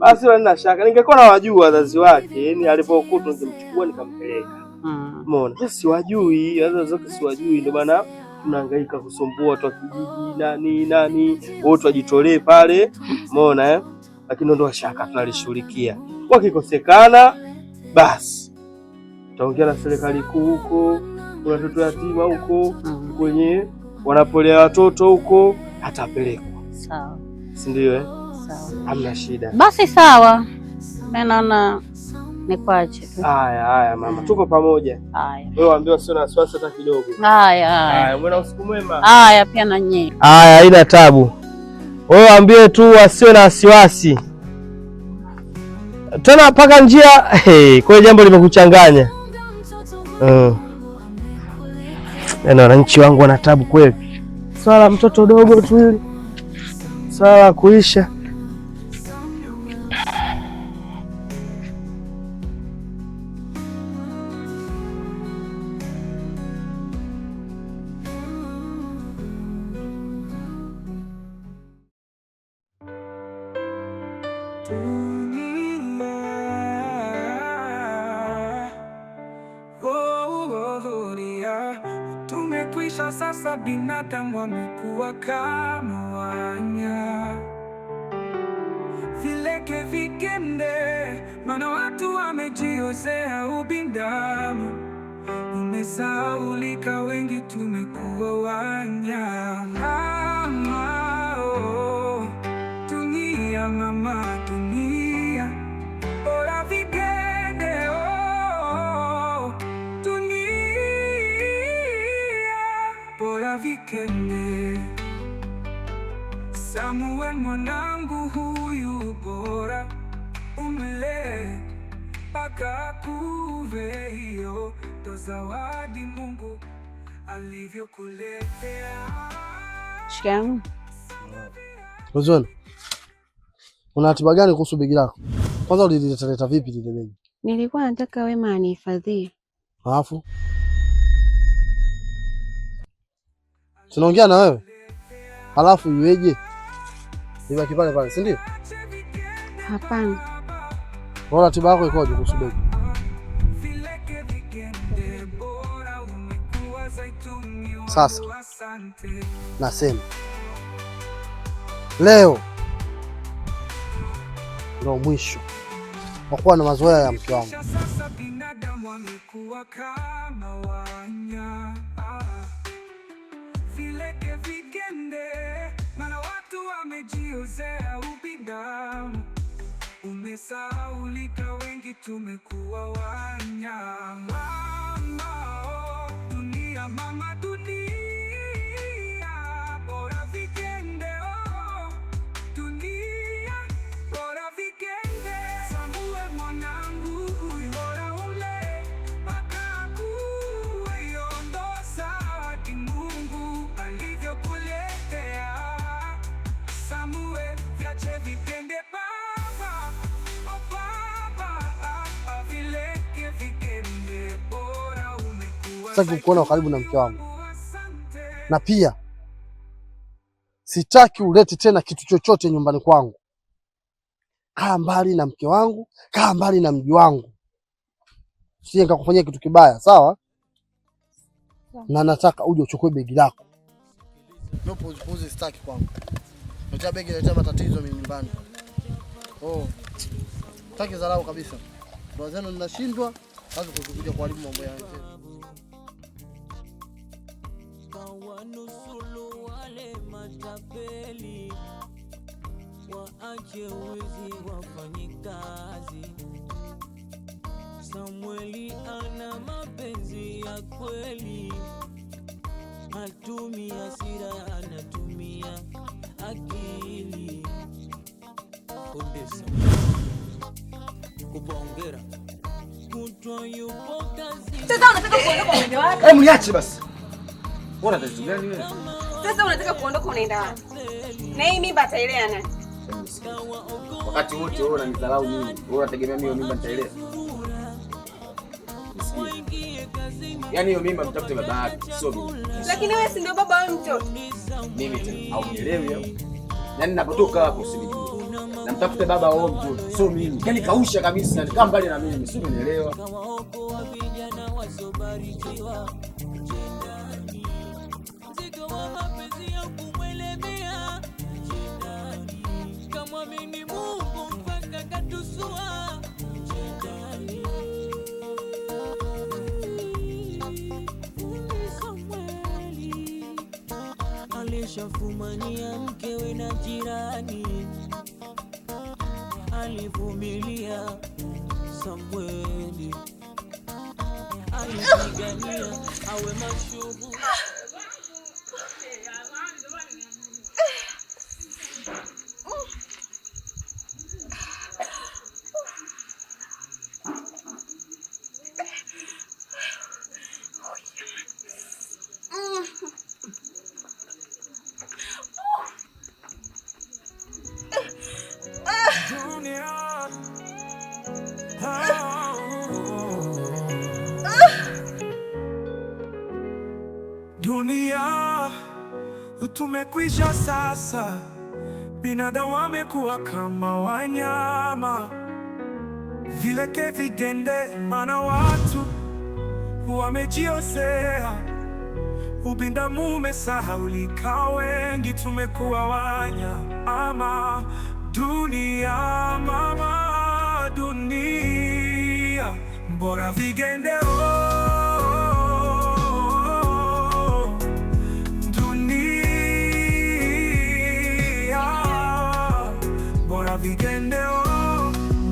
Basi wala shaka. Ningekuwa nawajua wazazi wake, yani alipokuta ningemchukua nikampeleka. Umeona? Sasa siwajui, wazazi wake siwajui, ndio maana tunahangaika kusumbua watu wa kijiji nani wote wajitolee pale. Umeona Lakini ndo shaka tunalishughulikia. Wakikosekana basi tutaongea na serikali kuu huko, kuna watoto yatima huko kwenye wanapolea watoto huko atapelekwa. Sawa. Si ndio Sawa. Hamna shida. Basi sawa. Mimi naona nikwache tu. Haya mama, tuko pamoja. Haya. Wewe waambie sio na wasiwasi hata kidogo. Haya. Mbona usiku mwema? Haya pia na nyinyi. Haya, haina tabu. Wewe waambie tu wasio na wasiwasi. Tena paka njia, kwa jambo limekuchanganya. Wananchi wangu wana tabu kweli. Swala mtoto dogo tu hili. Swala kuisha. Tumekwisha sasa, binadamu wamekuwa kama wanya, vileke vikende, maana watu wamejiozea ubinadamu, umesahaulika, wengi tumekuwa wanyama. Dunia mama, dunia bora vigende, bora vikende. Samuel mwanangu huyu bora umlee mpaka kuve, hiyo ndo zawadi Mungu alivyokuletea. Shikamoo. Rozwan, una ratiba gani kuhusu begi lako? Kwanza ulileta vipi lile begi? Nilikuwa nataka Wema anihifadhie. Alafu tunaongea na wewe, halafu iweje? Nibaki pale pale, si ndio? Hapana. Bora ratiba yako ikoje kuhusu begi? Sasa nasema leo ndio mwisho wa kuwa na mazoea ya mke wangu. Umesahaulika, wengi tumekuwa wanyama. Dunia mama, dunia bora vigende. Dunia bora vigende. Samue mwanangu, bora ule mpaka kuiondosa hadi Mungu alivyokuletea. Samue viache vigende baba. Sitaki kuona karibu na mke wangu, na pia sitaki ulete tena kitu chochote nyumbani kwangu. Kaa mbali na mke wangu, kaa mbali na mji wangu, sije nikakufanyia kitu kibaya, sawa? Na nataka uje uchukue begi lako. Nopo uzipuuze, sitaki kwangu. Letea begi, letea matatizo mimi nyumbani. Sitaki dharau kabisa. Ndoa zenu ninashindwa, lazima kuja kuharibu mambo yangu. Wanusulu wale matapeli, waache wizi wafanye kazi. Samueli ana mapenzi ya kweli, hatumii hasira, anatumia akili. Ondesa kubongera kutwa yupo kazi. Sasa unataka kuondoka unaenda wapi? Hebu niache basi. Bora tatizo gani wewe? Sasa unataka kuondoka unaenda wapi? Na hii mimba atailea nani? Wakati wote wewe unanidharau mimi. Wewe unategemea mimi mimba nitailea? Yaani hiyo mimba mtafute baba yake, sio mimi. Lakini wewe si ndio baba wa mtoto? Mimi tena au nielewi hapo. Yaani ninapotoka hapo usinijue. Na mtafute baba wao mtoto, sio mimi. Yaani kausha kabisa, ni kama mbali na mimi, sio unielewa. Alishafumania mkewe na jirani, alivumilia. Samueli alipigania awe mashuhuri. Dunia tumekwisha sasa, binadamu wamekuwa kama wanyama, vileke vigende, maana watu wamejiosea, ubinadamu umesahaulika, wengi tumekuwa wanyama. Dunia mama, dunia bora vigende. Vigende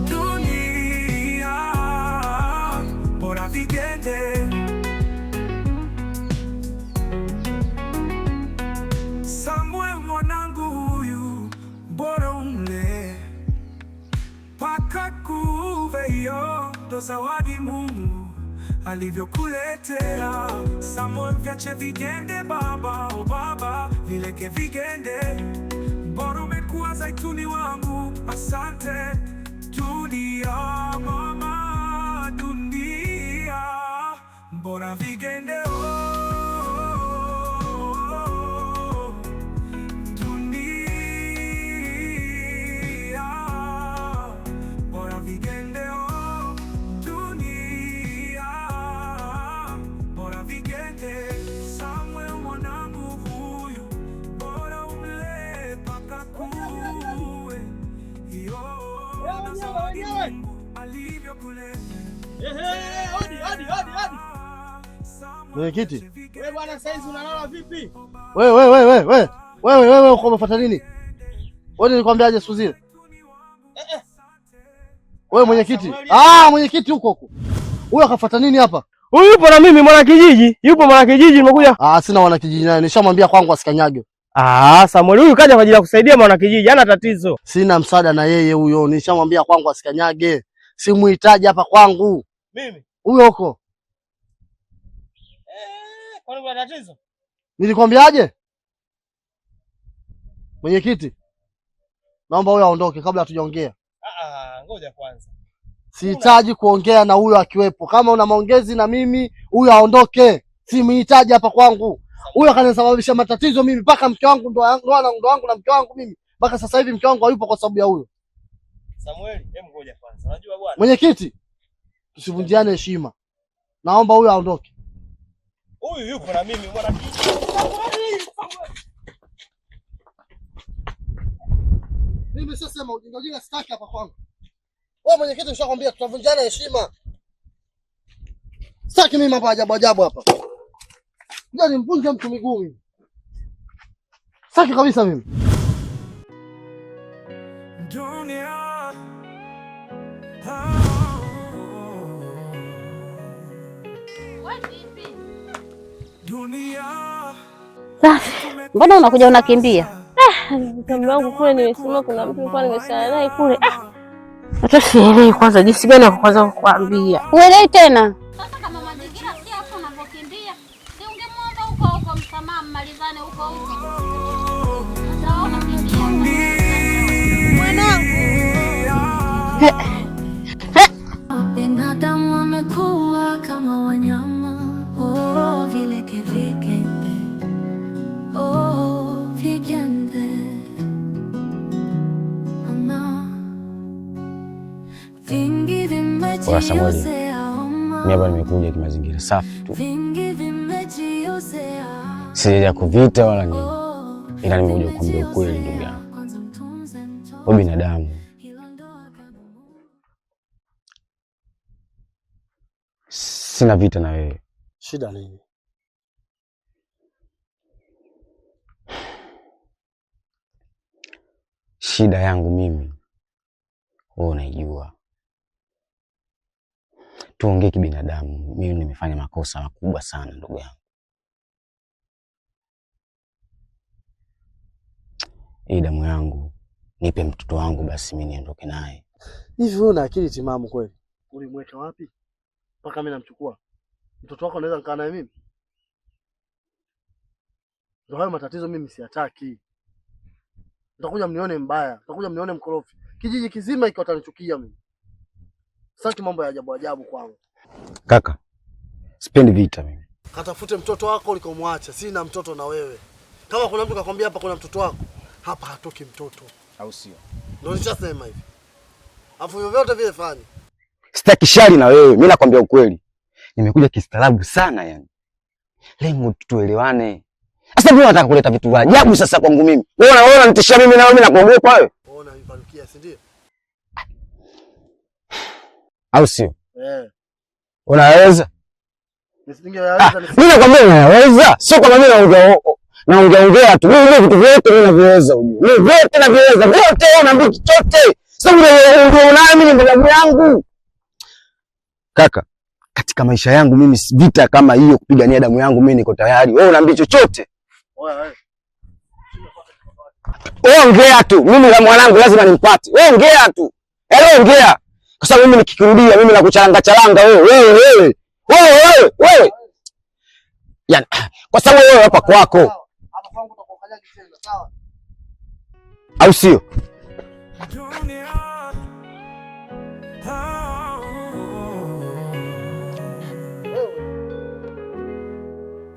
dunia bora vigende. Samuel mwanangu huyu bora umle paka kuve, hiyo ndo zawadi Mungu alivyokuletea. Samuel viache vigende baba, o baba vileke vigende. Bora umekuwa zaituni wangu, asante. Dunia mama, dunia Mwenyekiti. Wewe bwana saizi unalala vipi? Wewe uko umefuata nini? Wewe nilikwambiaje siku zile? Wewe mwenyekiti. Mwenyekiti huko. Huyo akafuata nini hapa? Huyu yupo na mimi mwana kijiji. Yupo mwana kijiji nimekuja. Sina mwana kijiji naye. Nishamwambia kwangu asikanyage. Samuel huyu kaja kwa ajili ya kusaidia mwana kijiji. Hana tatizo. Sina msaada na yeye huyo. Nishamwambia kwangu asikanyage. Simuhitaji hapa kwangu. Mimi. Huyo huko. Kwani kuna tatizo? Nilikwambiaje? Mwenyekiti. Naomba huyo aondoke kabla hatujaongea. Ngoja kwanza. Sihitaji kuongea na huyo akiwepo. Kama una maongezi na mimi, huyo aondoke. Simhitaji hapa kwangu. Huyo kanisababisha matatizo mimi mpaka mke wangu ndo wangu na mke wangu mimi. Mpaka sasa hivi mke wangu hayupo kwa sababu ya huyo. Samuel, ngoja kwanza. Unajua bwana. Mwenyekiti, tusivunjiane heshima. Naomba huyo aondoke. Huyu yupo na mimi mwana kijiji. Mimi sasa sema ujinga sitaki hapa kwangu. Wewe mwenyekiti ushakwambia tutavunjana heshima. Sitaki mimi mambo ajabu hapa. Ngoja nimvunje mtu miguu mimi. Sitaki kabisa mimi. Dunia. Mbona unakuja unakimbia? Mtambo wangu kule nimesema kuna mtu alikuwa nimesana naye kule. Hata sielewi kwanza jinsi gani ya kwanza kukwambia. Uelewi tena? Sasa kama mazingira si hapo unapokimbia, si ungemwomba huko msamaha mmalizane huko. Utaona kimbia. Mwanangu. Binadamu wamekuwa kama wanyama, vile kivike. Vijende. Kwa Samuel, mimi hapa nimekuja kimazingira safi tu. Sijaja kuvita wala nini. Ila nimekuja kukuambia ukweli ndugu yangu. Wewe binadamu. Sina vita na wewe. Shida nini? Shida yangu mimi wewe unaijua. Tuongee kibinadamu. Mimi nimefanya makosa makubwa sana ndugu yangu. Hii damu yangu nipe mtoto wangu basi mimi niondoke naye. Hivi wewe una akili timamu kweli? Ulimweka wapi? Mpaka mimi namchukua. Mtoto wako anaweza nikaa naye mimi? Ndio hayo matatizo mimi siyataki. Utakuja mnione mbaya, utakuja mnione mkorofi. Kijiji kizima iko atanichukia mimi. Sasa mambo ya ajabu kwangu. Kaka, sipendi vita mimi. Katafute mtoto wako ulikomwacha. Sina mtoto na wewe. Kama kuna mtu kakwambia hapa kuna mtoto wako, hapa hatoki mtoto. Au sio? Ndio nishasema hivi. Afu vyovyote vile fanya. Sitaki shari na wewe. Mimi nakwambia ukweli. Nimekuja kistaarabu sana yani. Lengo tuelewane. Sasa wewe unataka kuleta vitu vya ajabu sasa kwangu mimi. Wewe unanitishia mimi na wewe nakuogopa wewe. Ona nipanukia, si ndio? Au sio? Unaweza? Nisingeweza. Mimi nakwambia unaweza. Sio kama mimi naongea tu. Mimi vitu vyote mimi naviweza ujue. Mimi vyote naviweza. Vyote unaambia chochote. Sasa unaona mimi ni damu yangu. Kaka, katika maisha yangu mimi vita kama hiyo kupigania damu yangu mimi niko tayari. Wewe unaambia chochote. Ongea tu. Mimi na mwanangu lazima nimpate. Ongea tu. Ongea. Kwa sababu mimi nikikurudia mimi nakucharanga wewe. Wewe. Yaani kwa sababu wewe hapa kwako. Hapa kwangu utakokanyaga tena, sawa? Au sio?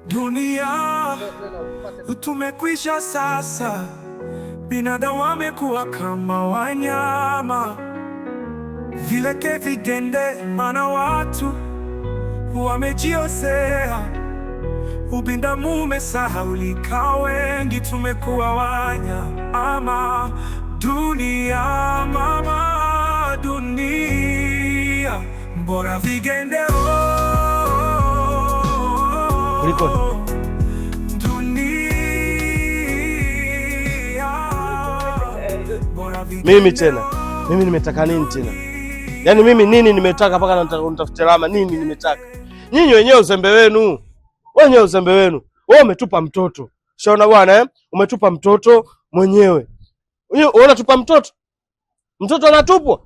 Dunia tumekwisha sasa, binadamu wamekuwa kama wanyama, vileke vigende, maana watu wamejiosea, ubinadamu umesahaulika, wengi tumekuwa wanyama. Dunia mama, dunia bora vigende Kuliko mimi tena. Mimi nimetaka nini tena? Yaani mimi nini nimetaka mpaka nataka unitafute lama nini nimetaka? Nyinyi wenyewe uzembe wenu. Wenyewe uzembe wenu. Wewe umetupa mtoto. Shaona bwana Umetupa mtoto mwenyewe. Wewe unatupa mtoto? Mtoto anatupwa?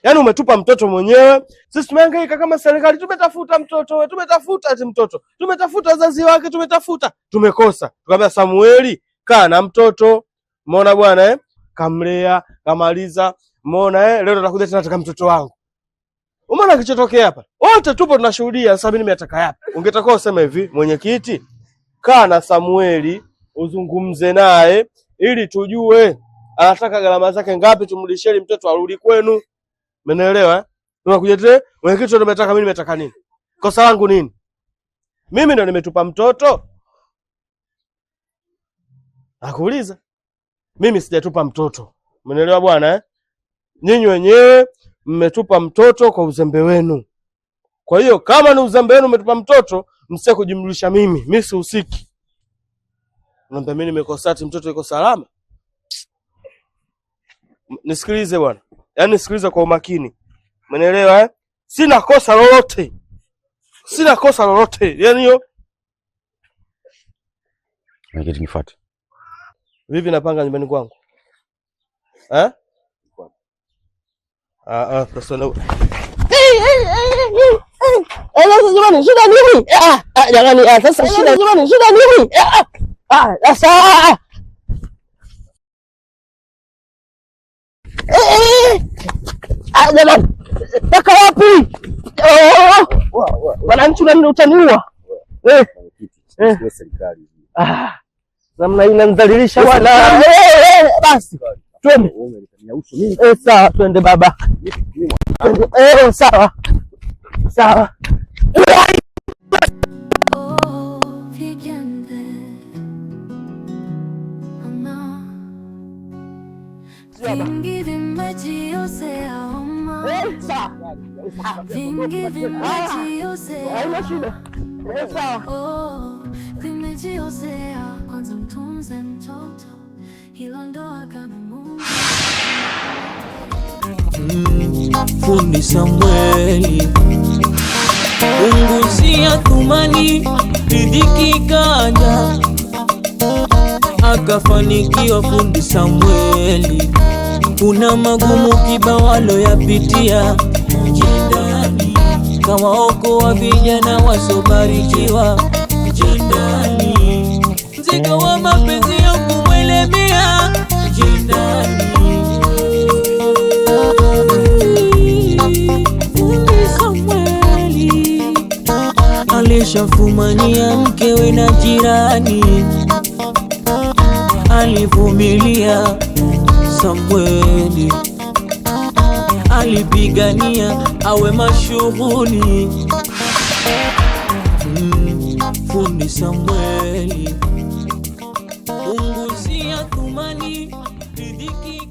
Yaani umetupa mtoto mwenyewe. Sisi tumehangaika kama serikali, tumetafuta mtoto, tumetafuta ati mtoto. Tumetafuta wazazi wake, tumetafuta. Tumekosa. Tukamwambia Samueli, kaa na mtoto. Umeona bwana Kamlea, kamaliza. Umeona leo natakuja tena nataka mtoto wangu. Umeona kichotokea hapa? Wote tupo tunashuhudia. Sasa mimi nimetaka yapi? Ungetaka useme hivi, mwenyekiti, kaa na Samueli, uzungumze naye ili tujue anataka gharama zake ngapi, tumlisheni mtoto arudi kwenu. Umeelewa? Tunakuja tena, mwenyekiti nimetaka mimi nimetaka nini? Kosa langu nini? Mimi ndo nimetupa mtoto? Nakuuliza. Mimi sijatupa mtoto. Umeelewa bwana Nyinyi wenyewe mmetupa mtoto kwa uzembe wenu. Kwa hiyo kama ni uzembe wenu mmetupa mtoto, msije kujimlisha mimi. Mimi sihusiki. Naomba mimi nimekosa ati mtoto yuko salama. Nisikilize bwana. Yaani nisikilize kwa umakini. Umeelewa Sina kosa lolote. Sina kosa lolote. Yaani hiyo. Mwenyekiti nifuate. Vipi napanga nyumbani kwangu? Sasa na jamani, shida nini? Jamani, sasa shida jamani, shida nini? Sasa jamani, taka wapi? Wananchi utaniua. Serikali. Namna inanidhalilisha bwana. Basi twende. Sawa, twende baba. Sawa. Sawa. Kwanza mtunze mtoto, hilo ndo agano Mungu. Fundi Samueli, unguzia Thumani, riziki kaja, akafanikiwa fundi Samueli. Kuna magumu kibao aloyapitia jindani, kawaokoa vijana wasobarikiwa jindani. Mzigo wa mapenzi ya kumwelemea jindani. Fundi Samueli alishafumania mkewe na jirani, alivumilia Samueli, alipigania awe mashuhuri. Fundi Samueli, unguzia Thumani, riziki